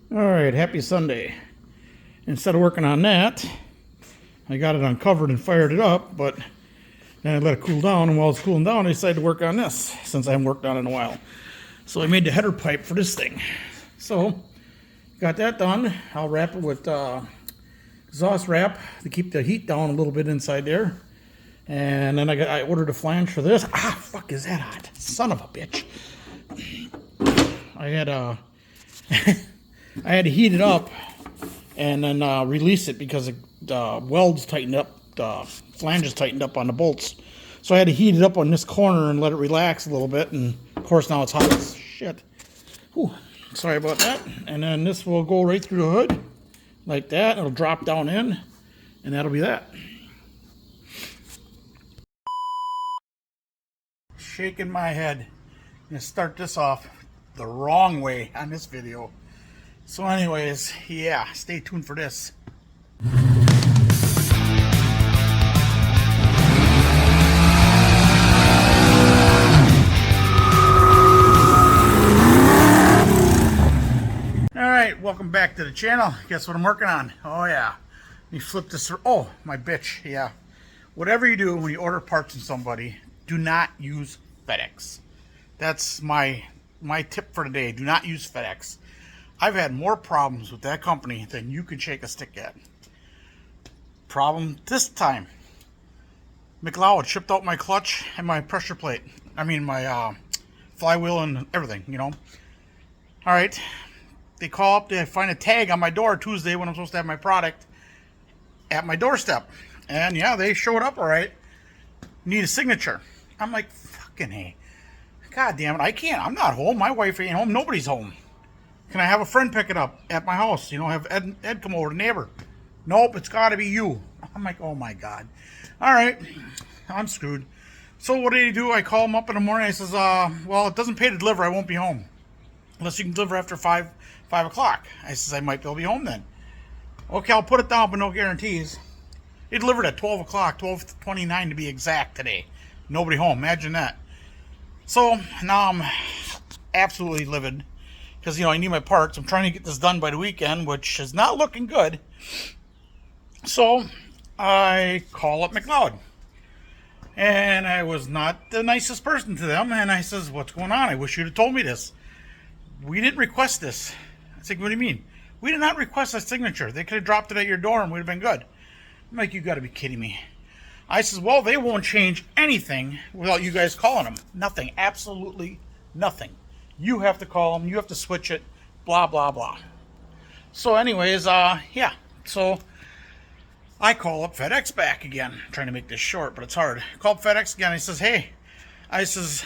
Alright, happy Sunday. Instead of working on that, I got it uncovered and fired it up, but then I let it cool down, and while it's cooling down, I decided to work on this, since I haven't worked on it in a while. So I made the header pipe for this thing. So, got that done. I'll wrap it with exhaust wrap to keep the heat down a little bit inside there. And then I ordered a flange for this. Ah, fuck, is that hot? Son of a bitch. I had I had to heat it up and then release it because the welds tightened up, the flanges tightened up on the bolts. So I had to heat it up on this corner and let it relax a little bit. And of course now it's hot as shit. Whew, sorry about that. And then this will go right through the hood like that. It'll drop down in, and that'll be that. Shaking my head. I'm gonna start this off the wrong way on this video. So anyways, yeah, stay tuned for this. Alright, welcome back to the channel. Guess what I'm working on? Oh yeah. Let me flip this. Oh, my bitch, yeah. Whatever you do when you order parts from somebody, do not use FedEx. That's my tip for today. Do not use FedEx. I've had more problems with that company than you can shake a stick at. Problem this time. McLeod shipped out my clutch and my pressure plate. I mean my flywheel and everything, you know. Alright. They call up, they find a tag on my door Tuesday when I'm supposed to have my product at my doorstep. And yeah, they showed up alright. Need a signature. I'm like, fucking hey. God damn it, I can't. I'm not home. My wife ain't home. Nobody's home. Can I have a friend pick it up at my house? You know, have Ed come over, the neighbor. Nope, it's got to be you. I'm like, oh my God. All right, I'm screwed. So what did he do? I call him up in the morning. I says, well, it doesn't pay to deliver. I won't be home. Unless you can deliver after 5 o'clock. I says, I might be able to be home then. Okay, I'll put it down, but no guarantees. He delivered at 12 o'clock, 12:29 to be exact today. Nobody home. Imagine that. So now I'm absolutely livid. Because, you know, I need my parts. I'm trying to get this done by the weekend, which is not looking good. So, I call up McLeod. And I was not the nicest person to them. And I says, what's going on? I wish you'd have told me this. We didn't request this. I said, what do you mean? We did not request a signature. They could have dropped it at your door and we'd have been good. I'm like, you got to be kidding me. I says, well, they won't change anything without you guys calling them. Nothing. Absolutely nothing. You have to call them. You have to switch it. Blah, blah, blah. So anyways, yeah. So I call up FedEx back again. I'm trying to make this short, but it's hard. I call up FedEx again. He says, hey. I says,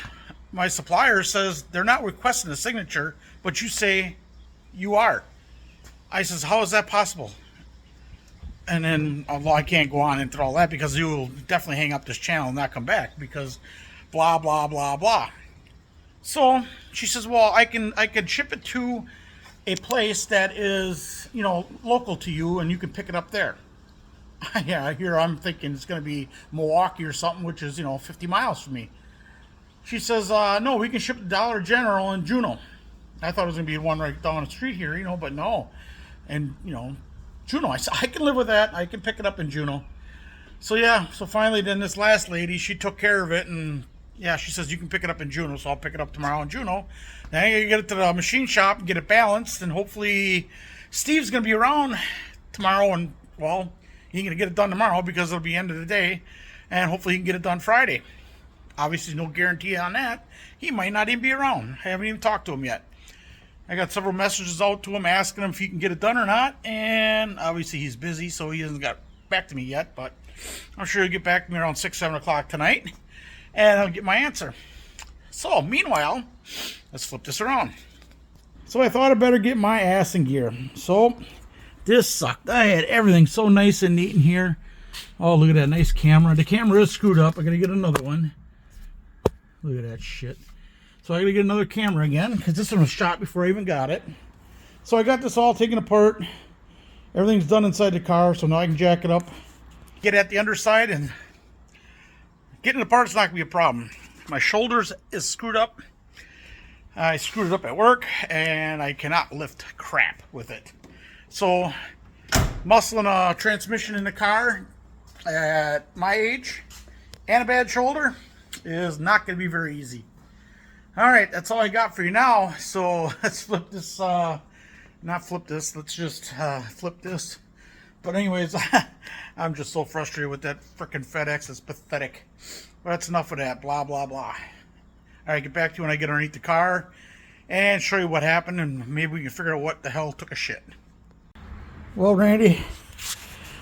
my supplier says they're not requesting a signature, but you say you are. I says, how is that possible? And then, well, I can't go on into all that because you will definitely hang up this channel and not come back because blah, blah, blah, blah. So she says, well, I can ship it to a place that is, you know, local to you and you can pick it up there. Yeah, here I'm thinking it's going to be Milwaukee or something, which is, you know, 50 miles from me. She says, no, we can ship to Dollar General in Juneau. I thought it was going to be one right down the street here, you know, but no. And, you know, Juneau. I said, I can live with that. I can pick it up in Juneau. So, yeah, so finally then this last lady, she took care of it and yeah, she says you can pick it up in Juneau, so I'll pick it up tomorrow in Juneau. Then I gotta get it to the machine shop and get it balanced, and hopefully Steve's gonna be around tomorrow, and well, he ain't gonna get it done tomorrow because it'll be end of the day, and hopefully he can get it done Friday. Obviously, no guarantee on that. He might not even be around. I haven't even talked to him yet. I got several messages out to him asking him if he can get it done or not, and obviously he's busy, so he hasn't got back to me yet, but I'm sure he'll get back to me around 6, 7 o'clock tonight. And I'll get my answer. So, meanwhile, let's flip this around. So I thought I'd better get my ass in gear. So, this sucked. I had everything so nice and neat in here. Oh, look at that nice camera. The camera is screwed up. I gotta get another one. Look at that shit. So I gotta get another camera again, because this one was shot before I even got it. So I got this all taken apart. Everything's done inside the car, so now I can jack it up. Get at the underside and getting it apart is not going to be a problem. My shoulders is screwed up. I screwed it up at work, and I cannot lift crap with it. So, muscling a transmission in the car at my age and a bad shoulder is not going to be very easy. Alright, that's all I got for you now. So, let's flip this, not flip this, let's just flip this. But anyways, I'm just so frustrated with that frickin' FedEx. It's pathetic. But that's enough of that. Blah, blah, blah. Alright, get back to you when I get underneath the car and show you what happened, and maybe we can figure out what the hell took a shit. Well, Randy,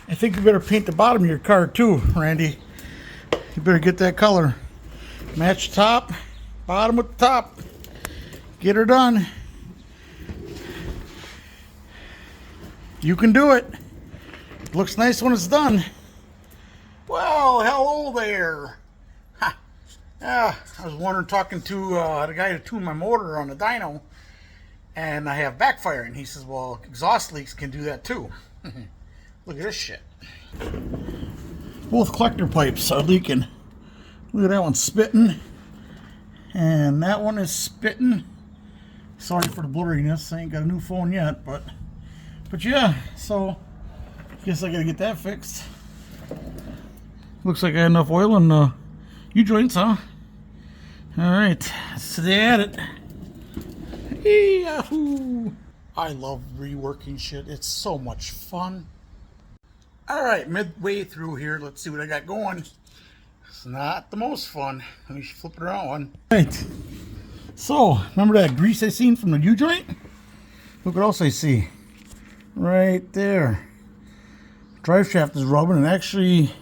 I think you better paint the bottom of your car too, Randy. You better get that color. Match top, bottom with the top. Get her done. You can do it. Looks nice when it's done. Well, hello there. I was wondering, talking to the guy who tuned my motor on the dyno, and I have backfiring. He says, well, exhaust leaks can do that too. Look at this shit. Both collector pipes are leaking. Look at that one spitting, and that one is spitting. Sorry for the blurriness. I ain't got a new phone yet, but yeah, so guess I gotta get that fixed. Looks like I got enough oil in the U-joints, huh? Alright, so they at it. Yahoo! I love reworking shit. It's so much fun. Alright, midway through here, let's see what I got going. It's not the most fun. Let me flip it around. Right. So, remember that grease I seen from the U-joint? Look what else I see. Right there. Drive shaft is rubbing, and actually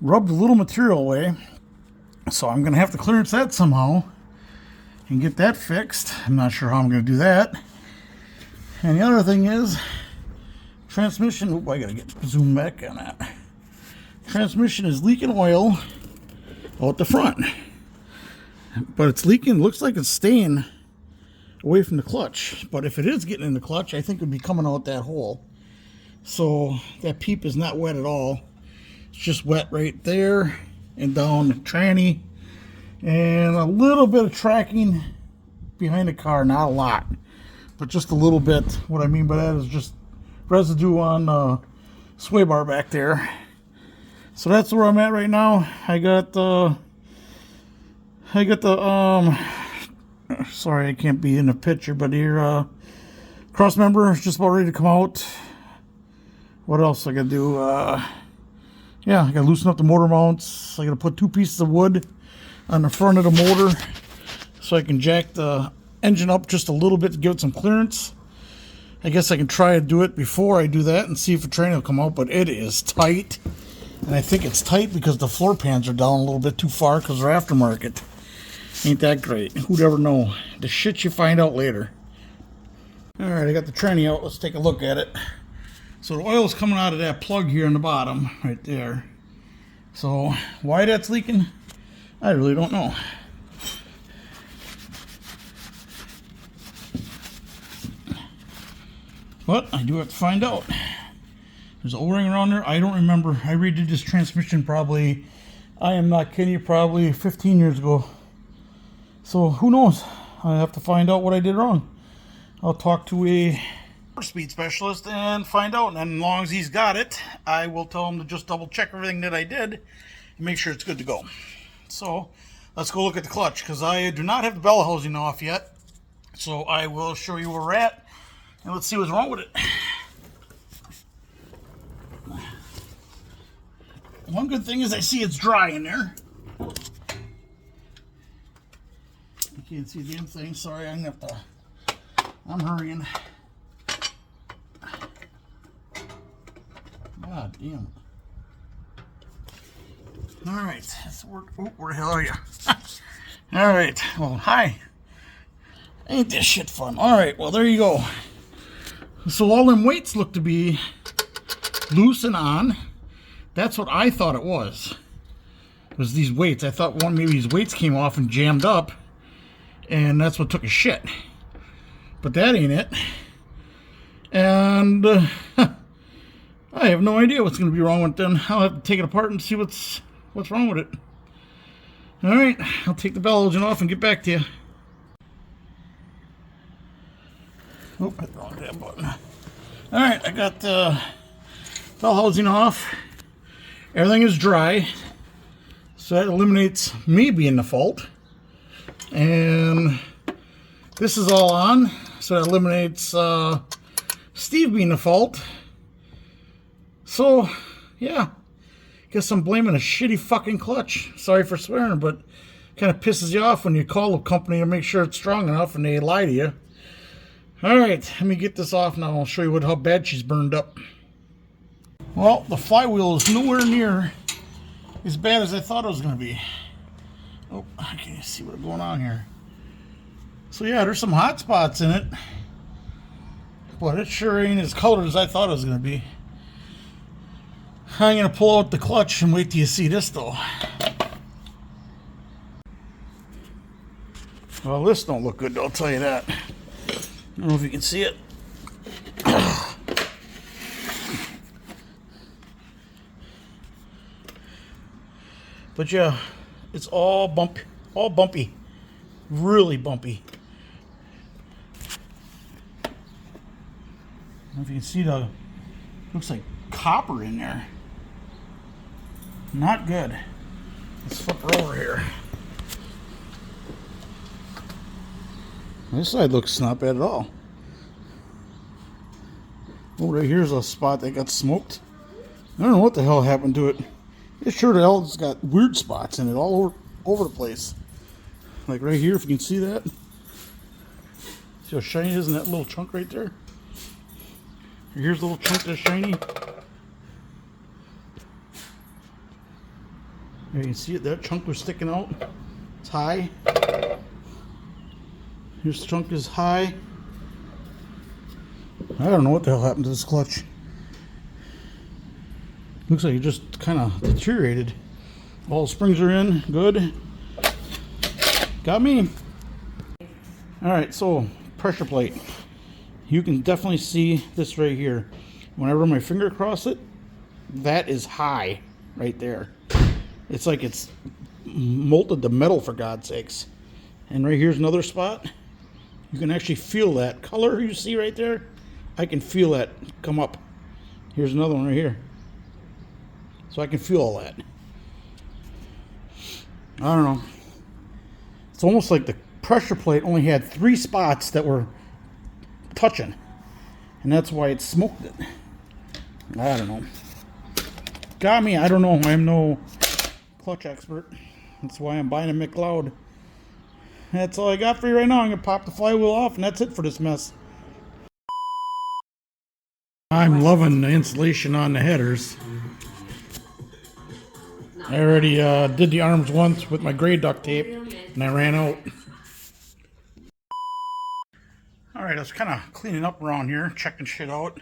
rubbed a little material away. So I'm going to have to clearance that somehow and get that fixed. I'm not sure how I'm going to do that. And the other thing is, transmission, I got to get zoom back on that. Transmission is leaking oil out the front. But it's leaking, looks like it's staying away from the clutch. But if it is getting in the clutch, I think it would be coming out that hole. So that peep is not wet at all. It's just wet right there and down the tranny, and a little bit of tracking behind the car. Not a lot, but just a little bit. What I mean by that is just residue on the sway bar back there. So that's where I'm at right now. I got the sorry, I can't be in the picture, but here cross member is just about ready to come out. What else I gotta do? Yeah, I gotta loosen up the motor mounts. I gotta put 2 pieces of wood on the front of the motor so I can jack the engine up just a little bit to give it some clearance. I guess I can try to do it before I do that and see if the train will come out, but it is tight. And I think it's tight because the floor pans are down a little bit too far because they're aftermarket. Ain't that great? Who'd ever know? The shit you find out later. Alright, I got the tranny out. Let's take a look at it. So the oil is coming out of that plug here in the bottom, right there. So why that's leaking, I really don't know. But I do have to find out. There's an O-ring around there. I don't remember. I redid this transmission probably, I am not kidding you, probably 15 years ago. So who knows? I have to find out what I did wrong. I'll talk to a speed specialist and find out, and then as long as he's got it, I will tell him to just double check everything that I did and make sure it's good to go. So let's go look at the clutch, because I do not have the bell housing off yet. So I will show you where we're at, and let's see what's wrong with it. One good thing is I see it's dry in there. You can't see the damn thing. Sorry, I'm gonna have to, I'm hurrying. God damn it. Alright, where the hell are you? Alright, well, hi. Ain't this shit fun? Alright, well, there you go. So all them weights look to be loose and on. That's what I thought it was. It was these weights. I thought maybe these weights came off and jammed up, and that's what took a shit. But that ain't it. And I have no idea what's going to be wrong with it. Then I'll have to take it apart and see what's wrong with it. All right, I'll take the bell housing off and get back to you. Oop, I threw that button. Alright, I got the bell housing off. Everything is dry. So that eliminates me being the fault. And this is all on. So that eliminates Steve being the fault. So, yeah. Guess I'm blaming a shitty fucking clutch. Sorry for swearing, but kind of pisses you off when you call a company to make sure it's strong enough and they lie to you. Alright, let me get this off now. I'll show you how bad she's burned up. Well, the flywheel is nowhere near as bad as I thought it was going to be. Oh, I can't see what's going on here. So yeah, there's some hot spots in it. But it sure ain't as colored as I thought it was going to be. I'm going to pull out the clutch and wait till you see this though. Well, this don't look good, I'll tell you that. I don't know if you can see it. But yeah, it's all bumpy. Really bumpy. I don't know if you can see looks like copper in there. Not good. Let's flip her over here. This side looks not bad at all. Oh, right here's a spot that got smoked. I don't know what the hell happened to it. It sure the hell's got weird spots in it all over the place. Like right here, if you can see that. See how shiny it is in that little chunk right there? Here's a little chunk that's shiny. There you can see it, that chunk was sticking out. It's high. Here's the chunk is high. I don't know what the hell happened to this clutch. Looks like it just kind of deteriorated. All the springs are in, good. Got me. Alright, so pressure plate. You can definitely see this right here. When I run my finger across it, that is high right there. It's like it's molted the metal, for God's sakes. And right here's another spot. You can actually feel that color you see right there. I can feel that come up. Here's another one right here. So I can feel all that. I don't know. It's almost like the pressure plate only had 3 spots that were touching. And that's why it smoked it. I don't know. Got me. I don't know. I'm no clutch expert. That's why I'm buying a McLeod. That's all I got for you right now. I'm going to pop the flywheel off and that's it for this mess. I'm loving the insulation on the headers. I already did the arms once with my gray duct tape and I ran out. Alright, I was kind of cleaning up around here, checking shit out.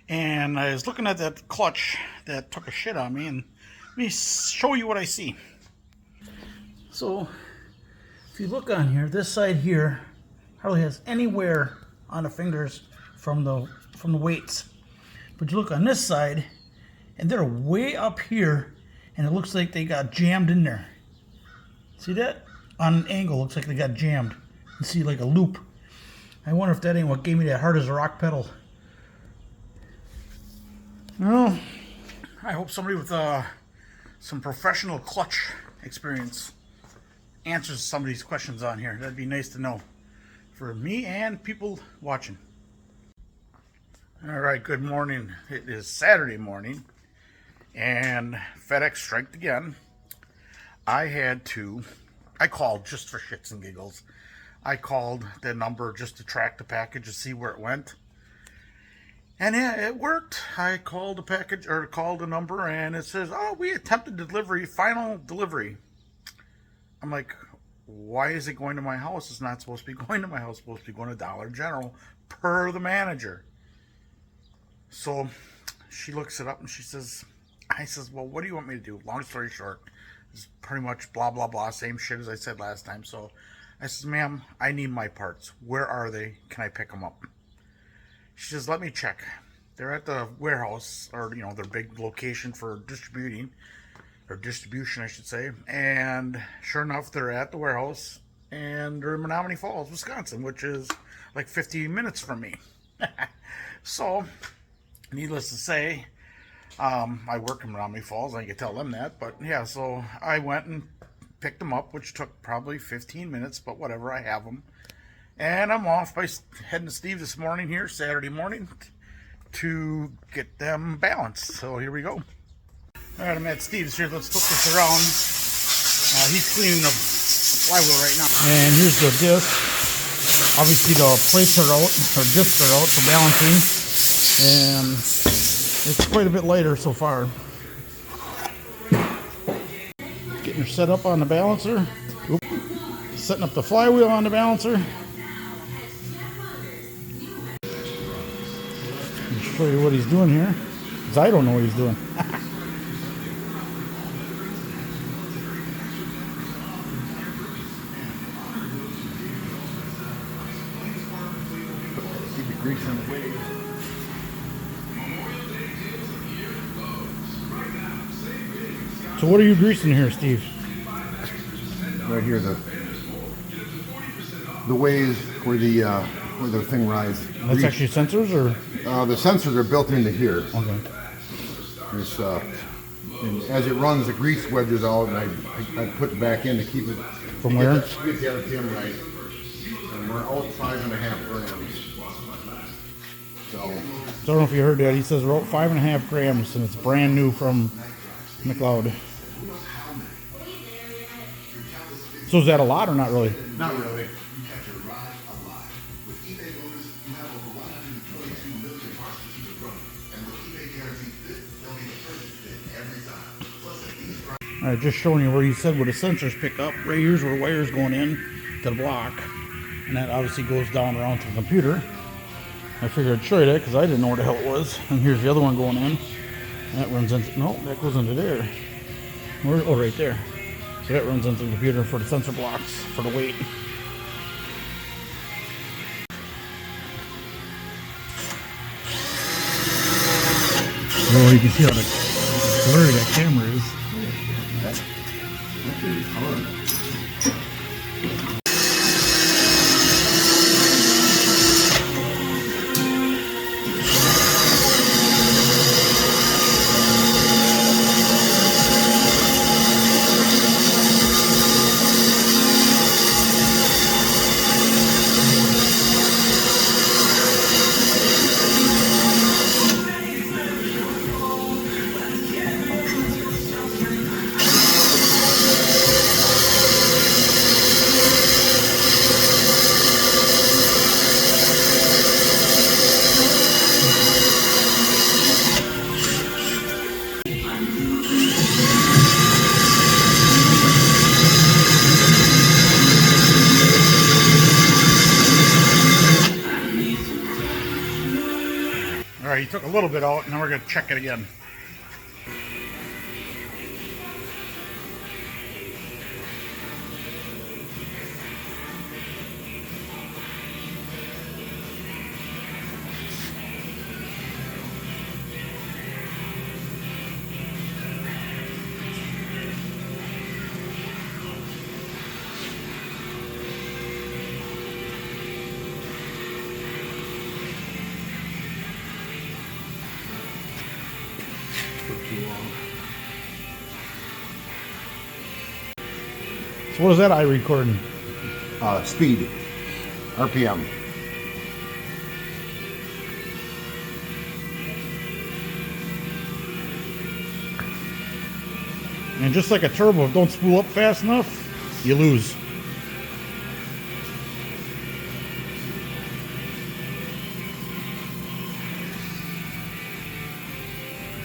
And I was looking at that clutch that took a shit on me, and let me show you what I see. So, if you look on here, this side here hardly has any wear on the fingers from the weights. But you look on this side, and they're way up here, and it looks like they got jammed in there. See that? On an angle, looks like they got jammed. You see like a loop. I wonder if that ain't what gave me that hard as a rock pedal. Well, I hope somebody with some professional clutch experience answers some of these questions on here. That'd be nice to know for me and people watching. All right, good morning. It is Saturday morning, and FedEx striked again. I called just for shits and giggles. I called the number just to track the package to see where it went. And yeah, it worked. I called the package, or called the number, and it says, oh, we attempted delivery, final delivery. I'm like, why is it going to my house? It's not supposed to be going to my house. It's supposed to be going to Dollar General, per the manager. So she looks it up and I says, well, what do you want me to do? Long story short, it's pretty much blah, blah, blah, same shit as I said last time. So I says, ma'am, I need my parts. Where are they? Can I pick them up? She says, let me check. They're at the warehouse, or, you know, their big location for distribution, I should say. And sure enough, they're at the warehouse, and they're in Menominee Falls, Wisconsin, which is like 15 minutes from me. So, needless to say, I work in Romney Falls. I can tell them that. But yeah, so I went and picked them up, which took probably 15 minutes, but whatever, I have them. And I'm off by heading to Steve this morning here, Saturday morning, to get them balanced. So here we go. All right, I'm at Steve's here. Let's flip this around. He's cleaning the flywheel right now. And here's the disc. Obviously the plates are out, or discs are out for balancing. And it's quite a bit lighter so far. Getting her set up on the balancer. Oop. Setting up the flywheel on the balancer. I'll show you what he's doing here, because I don't know what he's doing. Keep the grease on the wave. So what are you greasing here, Steve? Right here, the ways where the thing rides. That's actually sensors, or? The sensors are built into here. Okay. There's, and as it runs, the grease wedges out, and I put it back in to keep it. From where? Get the RPM right. And we're out 5.5 grams. So I don't know if you heard that. He says we're out 5.5 grams, and it's brand new from McLeod. So is that a lot or not really? not really. All right, just showing you where he said where the sensors pick up. Right here's where the wire's going in to the block, and that obviously goes down around to the computer. I figured I'd show you that because I didn't know what the hell it was. And here's the other one going in. And that runs into, no, that goes into there. Where, oh, right there. So that runs into the computer for the sensor blocks for the weight. Oh, you can see how the blurry that camera is. Alright, he took a little bit out, and now we're going to check it again. So what is that eye recording? Speed, RPM. And just like a turbo, if it don't spool up fast enough, you lose.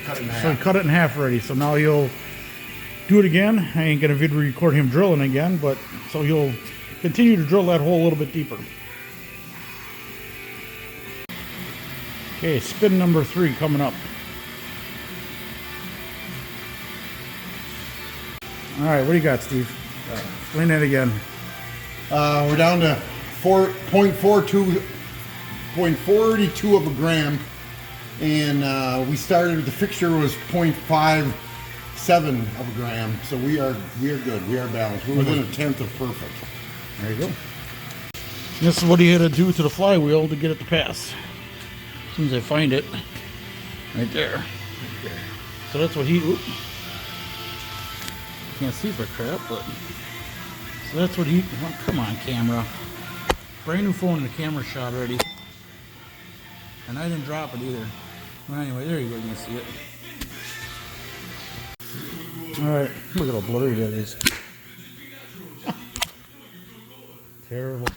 Cut it in half. So he cut it in half already. So now he'll do it again. I ain't gonna video record him drilling again, but so he'll continue to drill that hole a little bit deeper. Okay, spin number 3 coming up. All right, what do you got, Steve? Explain that again. We're down to 0.42 of a gram, and we started. The fixture was 0.57 of a gram, so we are good. We are balanced. We're within a tenth of perfect. There you go. This is what he had to do to the flywheel to get it to pass. As soon as I find it, right there. So that's what he. Oops. Can't see for crap, but so that's what he. Well, come on, camera. Brand new phone in the camera shot already, and I didn't drop it either. Well, anyway, there you go. You can see it. All right, look at how blurry that is. Terrible.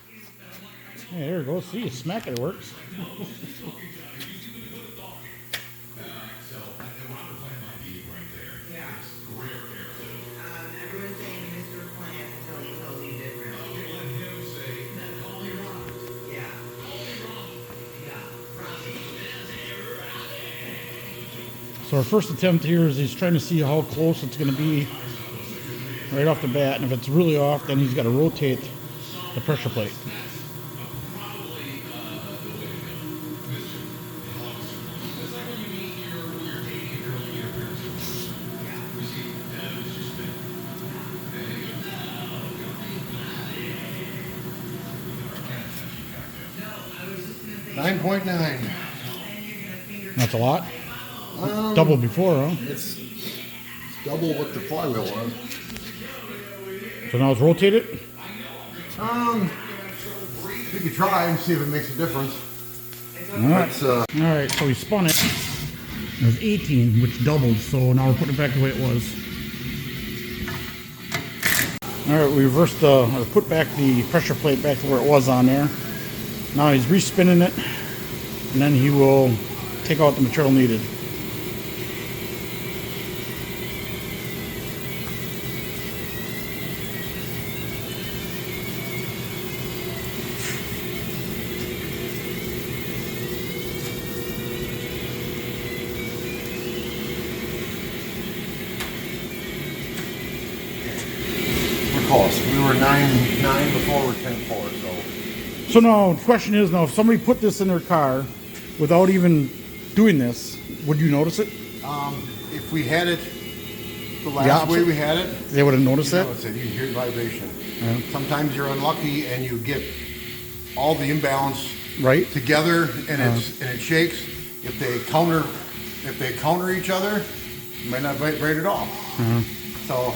Hey, there it goes. See, you smack it, it works. So our first attempt here is he's trying to see how close it's going to be right off the bat, and if it's really off, then he's got to rotate the pressure plate. $9.9. That's a lot. Double before, huh? It's double what the flywheel was. So now it's rotated? We could try and see if it makes a difference. Alright, Alright, so we spun it. It was 18, which doubled, so now we're putting it back the way it was. Alright, we reversed or put back the pressure plate back to where it was on there. Now he's respinning it, and then he will take out the material needed. Close. We were 9.9 before, we're 10.4. So now the question is, now if somebody put this in their car without even doing this, would you notice it? If we had it the last way we had it, they would have noticed that. You hear vibration. Yeah. Sometimes you're unlucky and you get all the imbalance right together, and it shakes. If they counter each other, it might not vibrate at all. So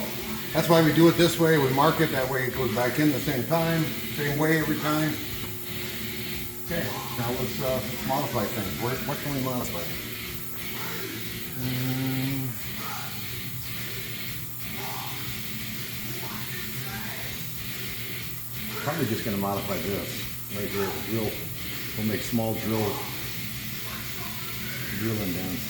that's why we do it this way. We mark it that way; it goes back in the same time, same way every time. Okay, now let's modify things. What can we modify? Probably just going to modify this right here. We'll make small drill indents.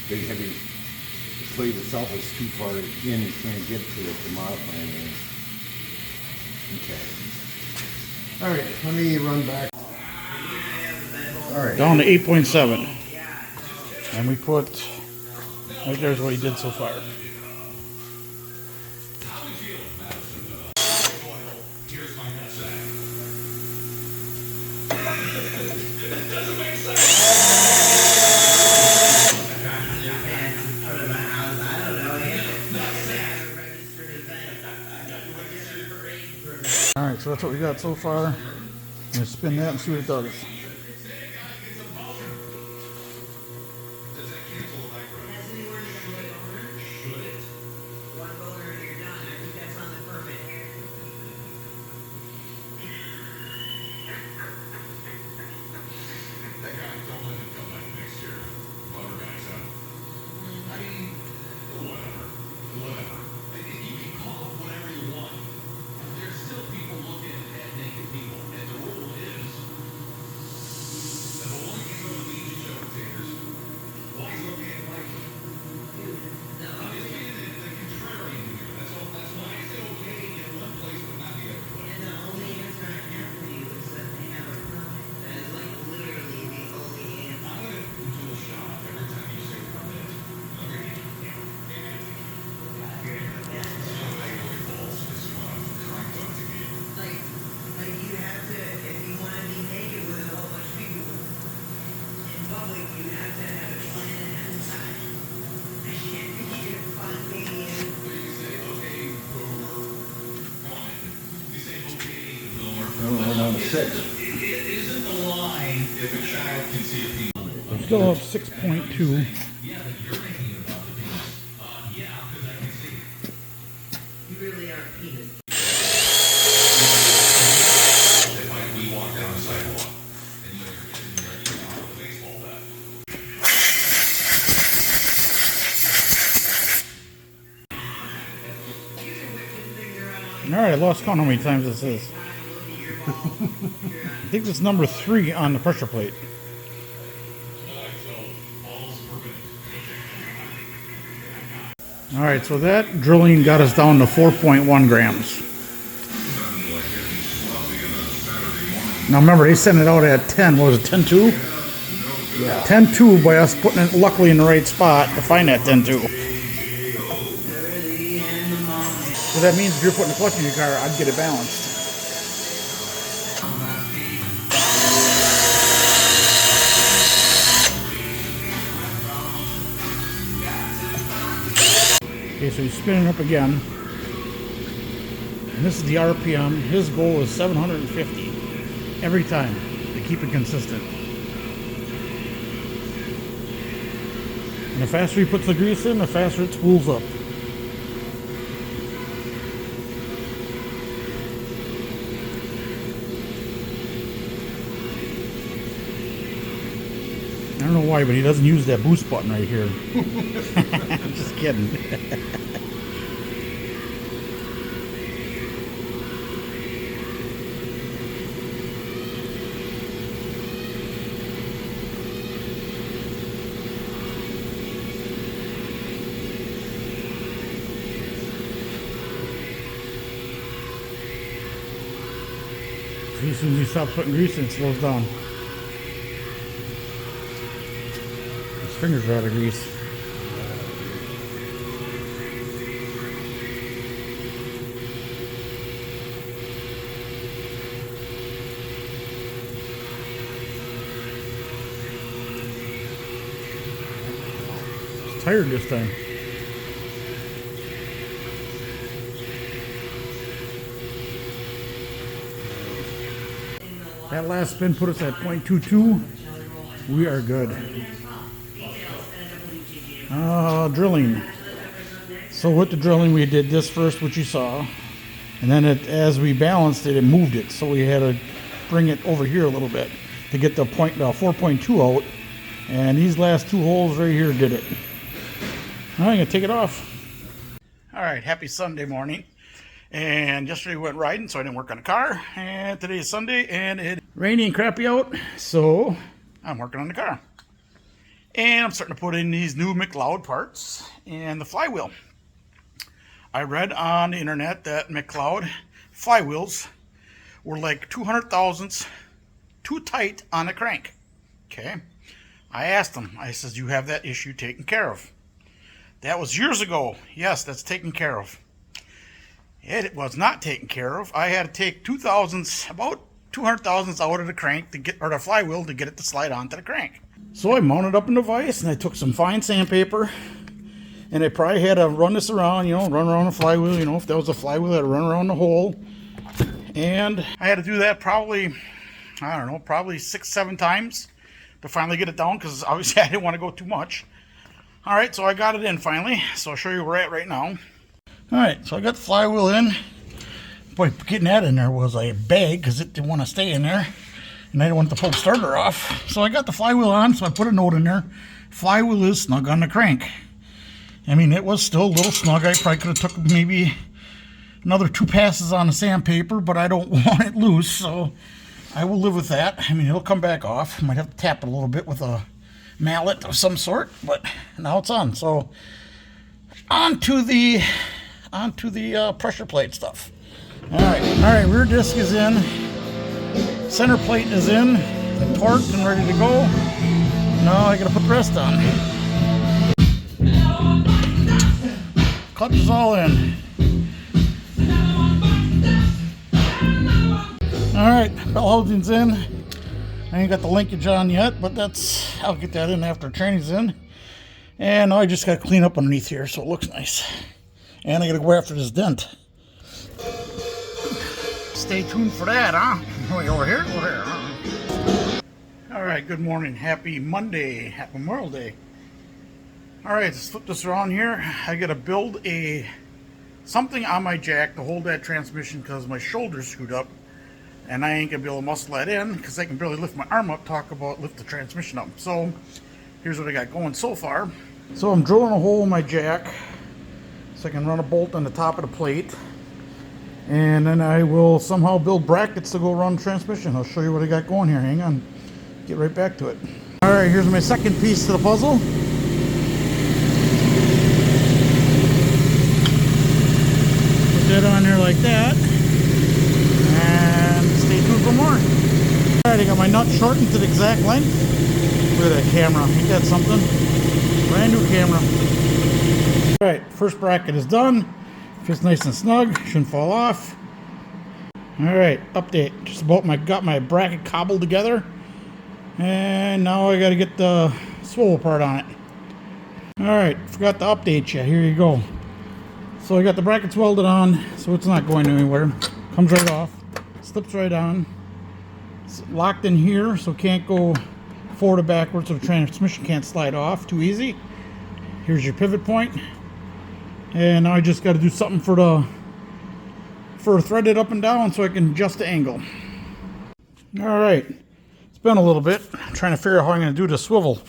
Big heavy, the plate itself is too far in, you can't get to it to modify anything. Okay. Alright, let me run back. Alright. Down to 8.7. And we put, right there's what he did so far. Alright, so that's what we got so far. I'm going to spin that and see what it does. 6. I'm still up 6.2. Alright, I lost count how many times this is. I think it's number 3 on the pressure plate. Alright, so that drilling got us down to 4.1 grams. Now remember, they sent it out at 10, what was it, 10.2? Yeah. 10.2 by us putting it luckily in the right spot to find that 10.2. So that means if you're putting a clutch in your car, I'd get it balanced. Okay, so he's spinning up again. And this is the RPM. His goal is 750 every time to keep it consistent. And the faster he puts the grease in, the faster it spools up. I don't know why, but he doesn't use that boost button right here. I'm just kidding. As soon as he stops putting grease in, it slows down. His fingers are out of grease. He's tired this time. That last spin put us at 0.22. We are good. Drilling. So with the drilling, we did this first, which you saw. And then as we balanced it, it moved it. So we had to bring it over here a little bit to get the 4.2 out. And these last 2 holes right here did it. Now I'm going to take it off. All right, happy Sunday morning. And yesterday we went riding, so I didn't work on the car. And today is Sunday, and it's rainy and crappy out, so I'm working on the car. And I'm starting to put in these new McLeod parts and the flywheel. I read on the internet that McLeod flywheels were like 200 thousandths too tight on the crank. Okay. I asked them, I said, you have that issue taken care of? That was years ago. Yes, that's taken care of. It was not taken care of. I had to take 2 thousandths, about 200 thousandths out of the crank to get, or the flywheel to get it to slide onto the crank. So I mounted up in the vise and I took some fine sandpaper and I probably had to run this around, run around the flywheel, if that was a flywheel, I had to run around the hole. And I had to do that probably, I don't know, probably 6-7 times to finally get it down because obviously I didn't want to go too much. All right, so I got it in finally. So I'll show you where we're at right now. Alright, so I got the flywheel in. Boy, getting that in there was a bag because it didn't want to stay in there. And I didn't want the pull starter off. So I got the flywheel on, so I put a note in there. Flywheel is snug on the crank. I mean, it was still a little snug. I probably could have took maybe another 2 passes on the sandpaper, but I don't want it loose, so I will live with that. I mean, it'll come back off. Might have to tap it a little bit with a mallet of some sort, but now it's on. So onto the pressure plate stuff. All right, rear disc is in, center plate is in, torqued and ready to go. Now I gotta put the rest on. Clutch is all in. All right, bell housing's in. I ain't got the linkage on yet, but I'll get that in after training's in. And now I just gotta clean up underneath here so it looks nice. And I gotta go after this dent. Stay tuned for that, huh? Wait, over here? Over here. All right, good morning. Happy Monday. Happy Memorial Day. All right, let's flip this around here. I got to build something on my jack to hold that transmission because my shoulder's screwed up. And I ain't going to be able to muscle that in because I can barely lift my arm up. Talk about lift the transmission up. So here's what I got going so far. So I'm drilling a hole in my jack so I can run a bolt on the top of the plate. And then I will somehow build brackets to go around the transmission. I'll show you what I got going here. Hang on. Get right back to it. All right, here's my second piece to the puzzle. Put that on there like that. And stay tuned for more. All right, I got my nut shortened to the exact length. Look at that camera. Ain't that something? Brand new camera. All right, first bracket is done. Fits nice and snug. Shouldn't fall off. All right, update. Just about got my bracket cobbled together. And now I got to get the swivel part on it. All right, forgot to update you. Here you go. So I got the brackets welded on, so it's not going anywhere. Comes right off. Slips right on. It's locked in here, so it can't go forward or backwards, so the transmission can't slide off too easy. Here's your pivot point. And now I just got to do something for thread it up and down so I can adjust the angle. All right, it's been a little bit. I'm trying to figure out how I'm going to do the swivel.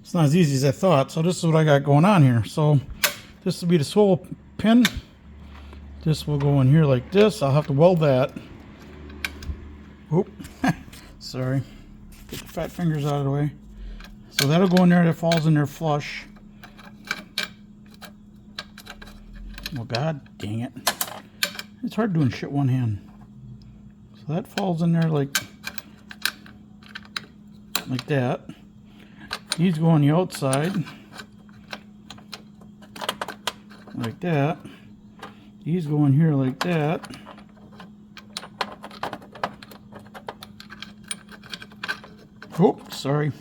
It's not as easy as I thought. So this is what I got going on here. So this will be the swivel pin. This will go in here like this. I'll have to weld that. Oop, sorry. Get the fat fingers out of the way. So that'll go in there. That falls in there flush. Oh God, dang it. It's hard doing shit one hand. So that falls in there like that. These go on the outside. Like that. These go in here like that. Oh, sorry.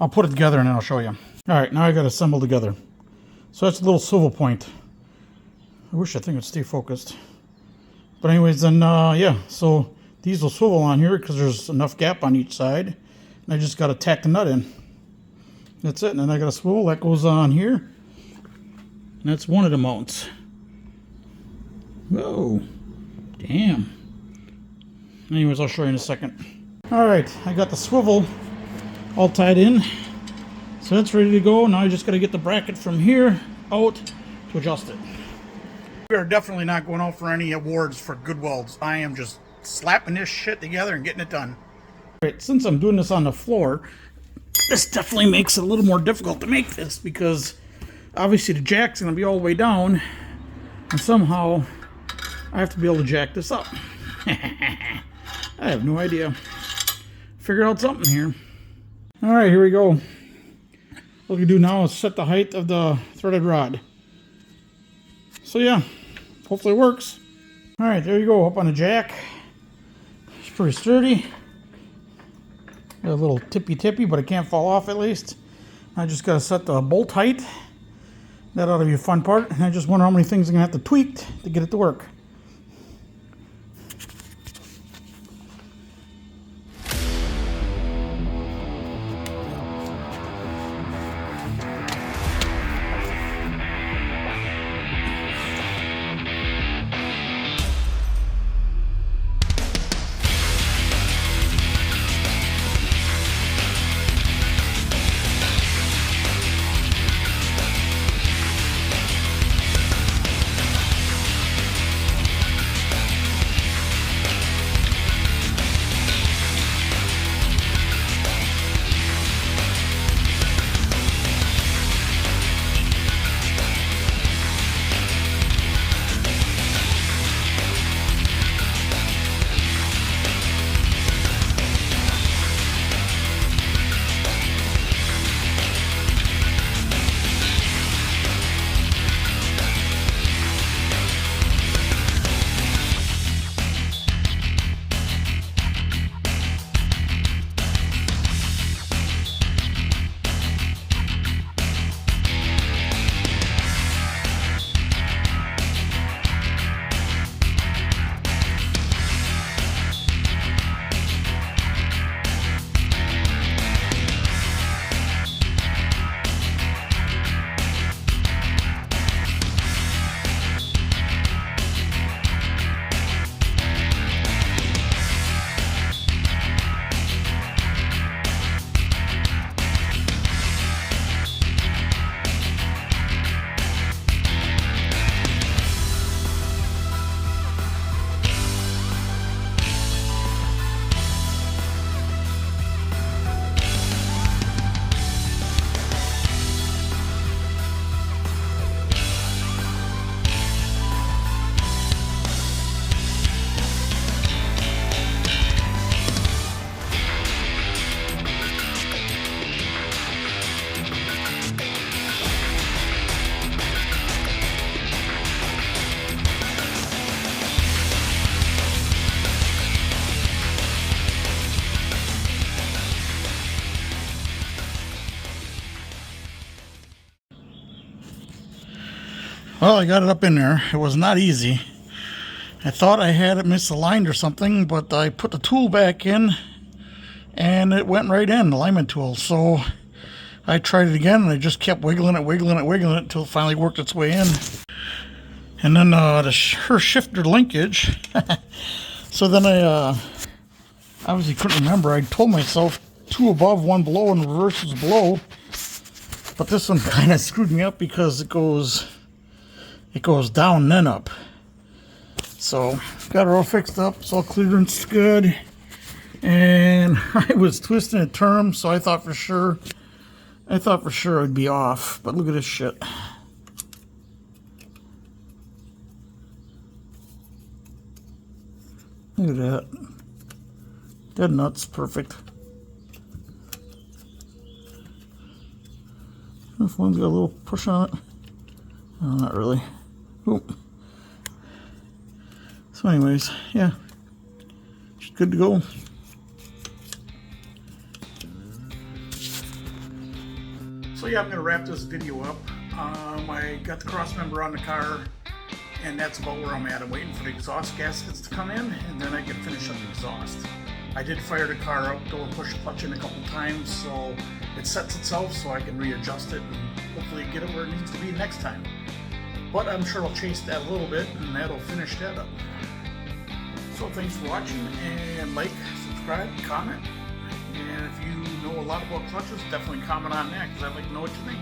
I'll put it together and then I'll show you. Alright, now I got to assemble together. So that's a little swivel point. I wish that thing would stay focused. But anyways, then, yeah. So these will swivel on here because there's enough gap on each side. And I just got to tack the nut in. That's it. And then I got a swivel that goes on here. And that's one of the mounts. Whoa. Damn. Anyways, I'll show you in a second. Alright, I got the swivel all tied in. So that's ready to go. Now I just got to get the bracket from here out to adjust it. We are definitely not going out for any awards for good welds. I am just slapping this shit together and getting it done. Alright, since I'm doing this on the floor, this definitely makes it a little more difficult to make this because obviously the jack's going to be all the way down and somehow I have to be able to jack this up. I have no idea. Figure out something here. Alright, here we go. What we do now is set the height of the threaded rod. So yeah, hopefully it works. Alright, there you go, up on the jack. It's pretty sturdy. Got a little tippy, but it can't fall off at least. I just got to set the bolt height. That ought to be a fun part. And I just wonder how many things I'm going to have to tweak to get it to work. Well, I got it up in there. It was not easy. I thought I had it misaligned or something, but I put the tool back in and it went right in, the alignment tool. So I tried it again and I just kept wiggling it until it finally worked its way in. And then her shifter linkage. So then I obviously couldn't remember. I told myself 2 above, 1 below, and reverse is below. But this one kind of screwed me up because it goes down then up. So got it all fixed up. It's all clearance good. And I was twisting and turning, so I thought for sure it would be off. But look at this shit. Look at that. Dead nuts, perfect. This one's got a little push on it. No, not really. Oop. So anyways, yeah. Just good to go. So yeah, I'm going to wrap this video up. I got the cross member on the car, and that's about where I'm at. I'm waiting for the exhaust gaskets to come in, and then I can finish up the exhaust. I did fire the car up, though, and push the clutch in a couple times, so it sets itself so I can readjust it and hopefully get it where it needs to be next time. But I'm sure I'll chase that a little bit, and that'll finish that up. So thanks for watching, and like, subscribe, comment. And if you know a lot about clutches, definitely comment on that, because I'd like to know what you think.